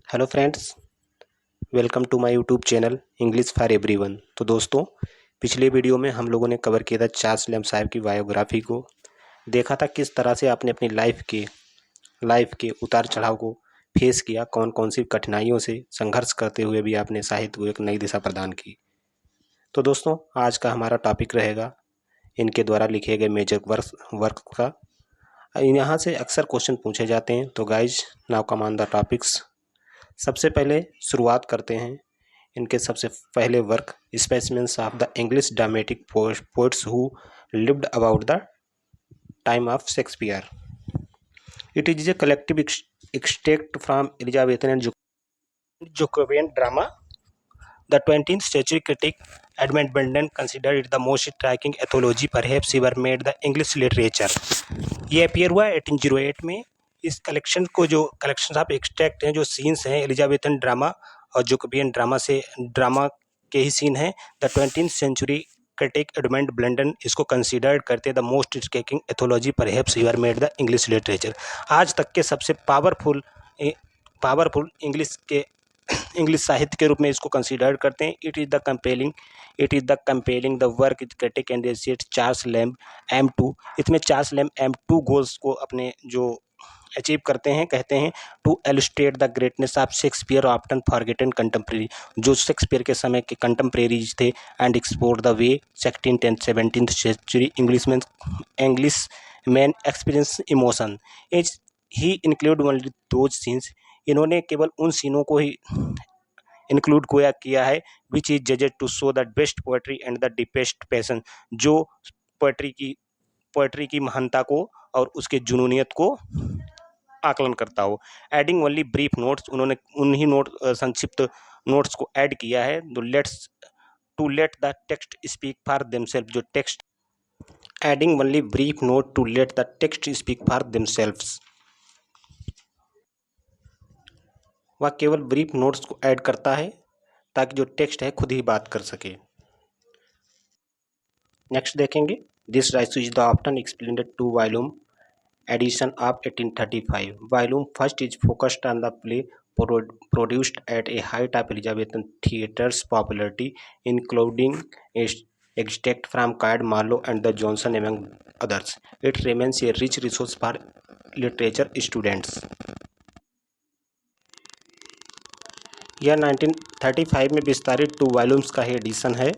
Hello friends, welcome to my YouTube channel English for everyone. तो दोस्तों, पिछले video में हम लोगों ने कवर किया था चार्ल्स लैम्ब साहब की बायोग्राफी को। देखा था किस तरह से आपने अपनी लाइफ के उतार चढ़ाव को फेस किया, कौन कौन सी कठिनाइयों से संघर्ष करते हुए भी आपने साहित्य को एक नई दिशा प्रदान की। तो दोस्तों, आज का हमारा टॉपिक रहेगा इनके द्वारा लिखे गए मेजर वर्क का। यहाँ से अक्सर क्वेश्चन पूछे जाते हैं, तो guys now come on the topics. सबसे पहले शुरुआत करते हैं इनके सबसे पहले work, specimens of the English dramatic poets who lived about the time of Shakespeare. It is a collective extract from Elizabethan and Jacobean drama. The 20th century critic Edmund Burton considered it the most striking anthology perhaps ever made the English literature. ये appear हुआ 1808 में। इस collection को, जो collection of extract हैं, जो scenes हैं Elizabethan drama और जोकोबियन ड्रामा के ही सीन हैं। The 20th century critic Edmund Blunden इसको कंसिडर्ड करते the most striking anthology perhaps ever made the English literature. आज तक के सबसे पावरफुल इंग्लिश साहित्य के रूप में इसको कंसिडर करते हैं। It is the compelling the work is critic and asset Charles lamb M2। इसमें चार्ल्स लैम्ब M2 गोल्स को अपने जो अचीव करते हैं, कहते हैं to illustrate the greatness of Shakespeare often forgotten contemporary, जो शेक्सपियर के समय के कंटेम्प्रेरीज थे, and explore the way 16th and 17th century English man experience emotion as he include only those scenes. इन्होंने केवल उन सीनों को ही इंक्लूड किया है which is judged to show the best poetry and the deepest passion, जो poetry की महानता को और उसके जुनूनियत को आकलन करता हो। एडिंग ओनली ब्रीफ नोट्स, उन्होंने उन्हीं संक्षिप्त नोट्स को ऐड किया है। To let the text speak for themselves, जो text adding only brief note to let the text speak for themselves, वह केवल ब्रीफ नोट्स को ऐड करता है ताकि जो टेक्स्ट है खुद ही बात कर सके। नेक्स्ट देखेंगे, this rice is the often explained 2 volume edition of 1835. Volume first is focused on the play produced at a height of Elizabethan theatre's popularity, including extract from Clyde Marlowe and the Johnson among others. It remains a rich resource for literature students. यह 1935 में विस्तारित 2 volumes का ही edition है।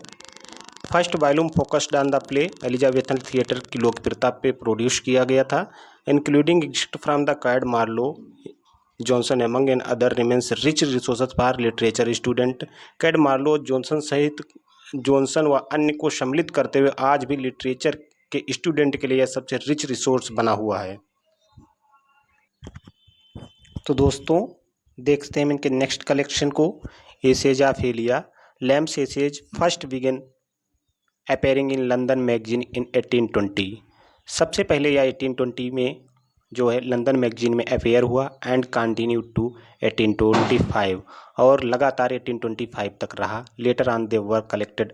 First volume focused on the play Elizabethan theatre की लोकप्रियता पे produce किया गया था, including extract from the Clyde Marlowe, Jonson among and other remains rich resources for literature student. Clyde Marlowe, Jonson व अन्य को सम्मिलित करते हुए आज भी लिटरेचर के स्टूडेंट के लिए यह सबसे रिच रिसोर्स बना हुआ है। तो दोस्तों, देखते हैं इनके नेक्स्ट कलेक्शन को, essays of Elia. Lamb's essays first began appearing in London magazine in 1820। सबसे पहले यह 1820 में जो है लंदन मैगजीन में अपेयर हुआ एंड कंटिन्यू टू 1825, और लगातार 1825 तक रहा। Later on they were collected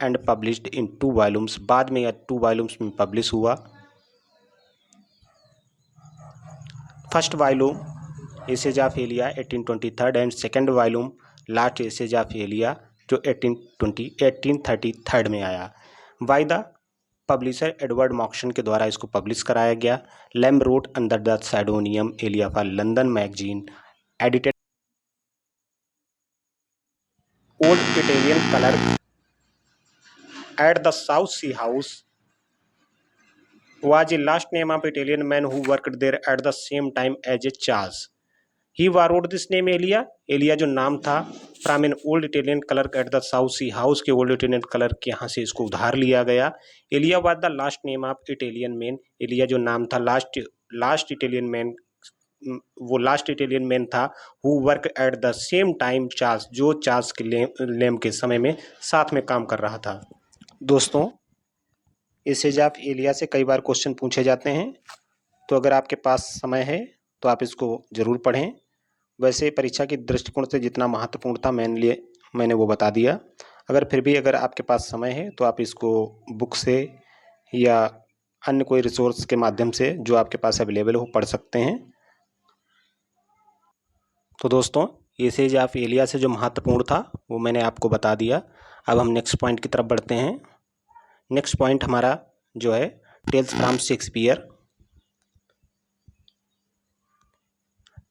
and published in 2 volumes. बाद में यह 2 वॉल्यूम्स में पब्लिश हुआ। First volume essays of Elia 1823 and second volume last essays of Elia जो 1833 में आया। By the publisher Edward Moxon के द्वारा इसको पब्लिश कराया गया। Lamb wrote under the pseudonym Elia for London magazine, edited old Italian clerk at the South Sea House was a last name of Italian man who worked there at the same time as a Charles. He borrowed this name Elia जो नाम था from an old Italian clerk at the South Sea House के old Italian clerk के यहाँ से इसको उधार लिया गया। Elia was the last name of Italian man, Elia जो नाम था लास्ट इटालियन मैन, वो लास्ट इटालियन मैन था who work at the same time Charles, जो चार्ल्स के लैम्ब के समय में साथ में काम कर रहा था। दोस्तों, एसेज ऑफ एलिया से कई बार क्वेश्चन पूछे जाते हैं, तो अगर आपके पास समय है तो आप इसको ज़रूर पढ़ें। वैसे परीक्षा की दृष्टिकोण से जितना महत्वपूर्ण था मैंने वो बता दिया। अगर आपके पास समय है तो आप इसको बुक से या अन्य कोई रिसोर्स के माध्यम से जो आपके पास अवेलेबल हो पढ़ सकते हैं। तो दोस्तों एसेज ऑफ एलिया से जो महत्वपूर्ण था वो मैंने आपको बता दिया। अब हम नेक्स्ट पॉइंट की तरफ बढ़ते हैं। नेक्स्ट पॉइंट हमारा जो है tales from Shakespeare.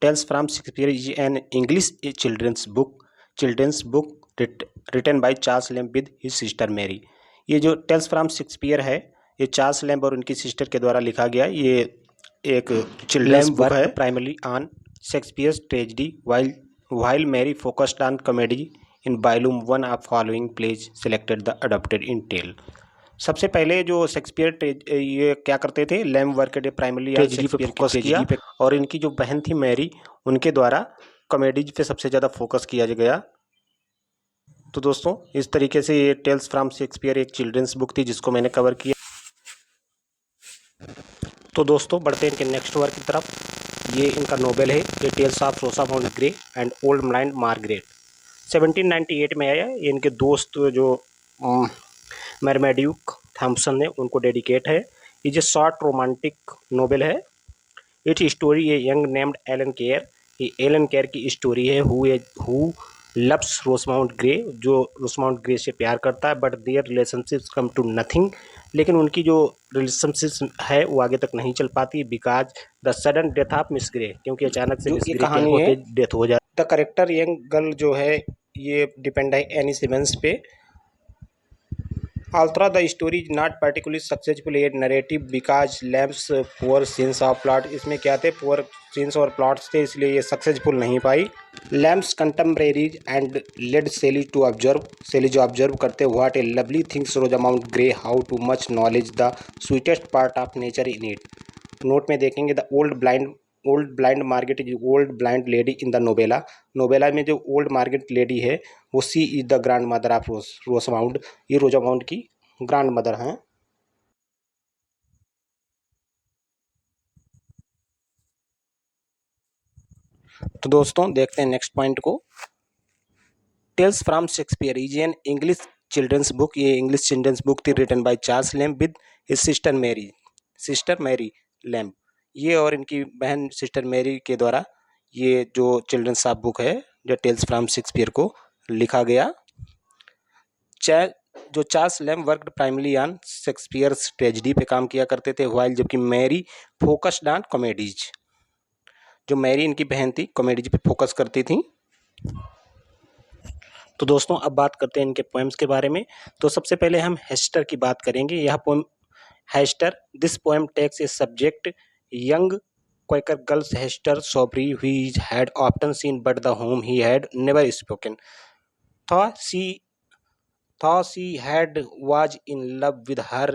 Tales from Shakespeare is an English children's book written by Charles Lamb with his sister Mary. ये जो टेल्स फ्रॉम शेक्सपियर है ये चार्ल्स लैम्ब और उनकी सिस्टर के द्वारा लिखा गया ये एक चिल्ड्रंस बुक है primarily on Shakespeare's tragedy while Mary focused on comedy in volume 1 of following plays selected the adapted in tale। सबसे पहले जो शेक्सपियर ये क्या करते थे, lamb work day primarily tragedy पे फोकस किया और इनकी जो बहन थी मैरी उनके द्वारा कॉमेडीज पे सबसे ज़्यादा फोकस किया गया। तो दोस्तों इस तरीके से ये टेल्स फ्रॉम शेक्सपियर एक चिल्ड्रंस बुक थी जिसको मैंने कवर किया। तो दोस्तों बढ़ते हैं इनके नेक्स्ट वर्क की तरफ। ये इनका नोवेल है, ये tales of Rosamund Gray and old blind Margaret. 1798 में आया। ये इनके दोस्त जो मर्मेड्यूक थॉम्सन ने उनको डेडिकेट है। ये जो शॉर्ट रोमांटिक नोवेल है। It story a young named Allan Clare. ये एलन केयर की स्टोरी है हु लव्स रोसमाउंट ग्रे, जो रोसमाउंट ग्रे से प्यार करता है, but their relationships come to nothing. लेकिन उनकी जो रिलेशनशिप है वो आगे तक नहीं चल पाती because the sudden death of miss grey, क्योंकि अचानक से मिस ग्रे कहानी है डेथ हो जाती। द करेक्टर यंग गर्ल जो है ये डिपेंड है एनी सिमंस पे। Although the story is not particularly successful a narrative because Lamb's poor sense of plot, इसमें क्या थे poor sense और plots थे इसलिए ये सक्सेसफुल नहीं पाई। Lamb's contemporaries and led Shelley to observe, Shelley जो ऑब्जर्व करते what a lovely things Rosamund Grey, how too much knowledge the sweetest part of nature in it। Note में देखेंगे the old blind Margaret is old blind lady in the novella. Novella में जो old Margaret lady है वो she is the grandmother of Rosamund. ये Rosamund की grand mother हैं। तो दोस्तों देखते हैं नेक्स्ट पॉइंट को। Tales from Shakespeare is an English children's book. ये इंग्लिश चिल्ड्रंस बुक थी written by Charles Lamb with his sister Mary Lamb. ये और इनकी बहन सिस्टर मैरी के द्वारा ये जो चिल्ड्रंस बुक है जो टेल्स फ्रॉम शेक्सपियर को लिखा गया। जो Charles lamb worked primarily on Shakespeare's tragedy पे काम किया करते थे व्हाइल जबकि मैरी फोकस्ड ऑन कॉमेडीज। जो मैरी इनकी बहन थी कॉमेडीज पे फोकस करती थी। तो दोस्तों अब बात करते हैं इनके पोएम्स के बारे में। तो सबसे पहले हम हेस्टर की बात करेंगे। यह poem Hester, this poem takes a subject young Quaker girls Hester Savory who had often seen but the whom he had never spoken। Though she had was in love with her,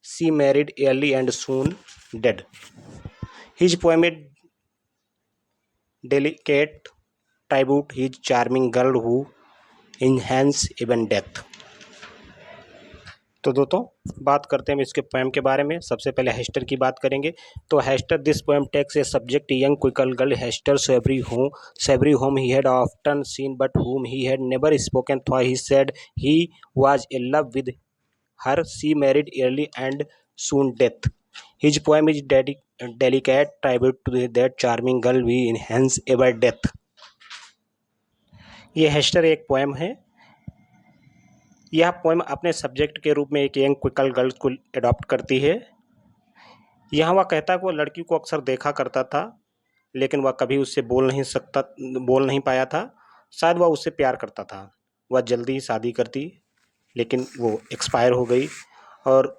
she married early and soon dead। His poem is delicate tribute his charming girl who enhance even death। तो दोस्तों बात करते हैं इसके poem के बारे में। सबसे पहले हेस्टर की बात करेंगे। तो Hester, this poem takes a subject young Quaker girl Hester Savory whom he had often seen but whom he had never spoken, though he said he was in love with her, she married early and soon death। His poem is delicate tribute to that charming girl who enhance ever death। ये हेस्टर एक poem है। यह poem अपने subject के रूप में एक young Quaker girl को एडॉप्ट करती है। यहाँ वह कहता है कि वह लड़की को अक्सर देखा करता था लेकिन वह कभी उससे बोल नहीं पाया था। शायद वह उससे प्यार करता था। वह जल्दी ही शादी करती लेकिन वो एक्सपायर हो गई और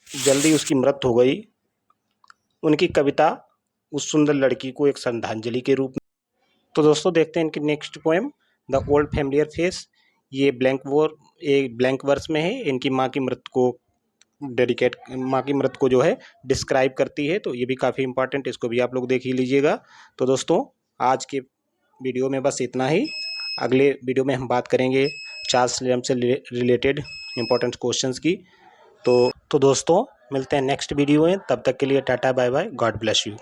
जल्दी उसकी मृत्यु हो गई। उनकी कविता उस सुंदर लड़की को एक श्रद्धांजलि के रूप में। तो दोस्तों देखते हैं इनकी next poem the old familiar face. ये ब्लैंक वर्स में है। इनकी माँ की मृत्यु को जो है डिस्क्राइब करती है। तो ये भी काफ़ी इंपॉर्टेंट, इसको भी आप लोग देख ही लीजिएगा। तो दोस्तों आज के वीडियो में बस इतना ही। अगले वीडियो में हम बात करेंगे चार्ल्स लैम्ब से रिलेटेड इंपॉर्टेंट क्वेश्चंस की। तो दोस्तों मिलते हैं नेक्स्ट वीडियो में। तब तक के लिए tata bye bye, God bless you.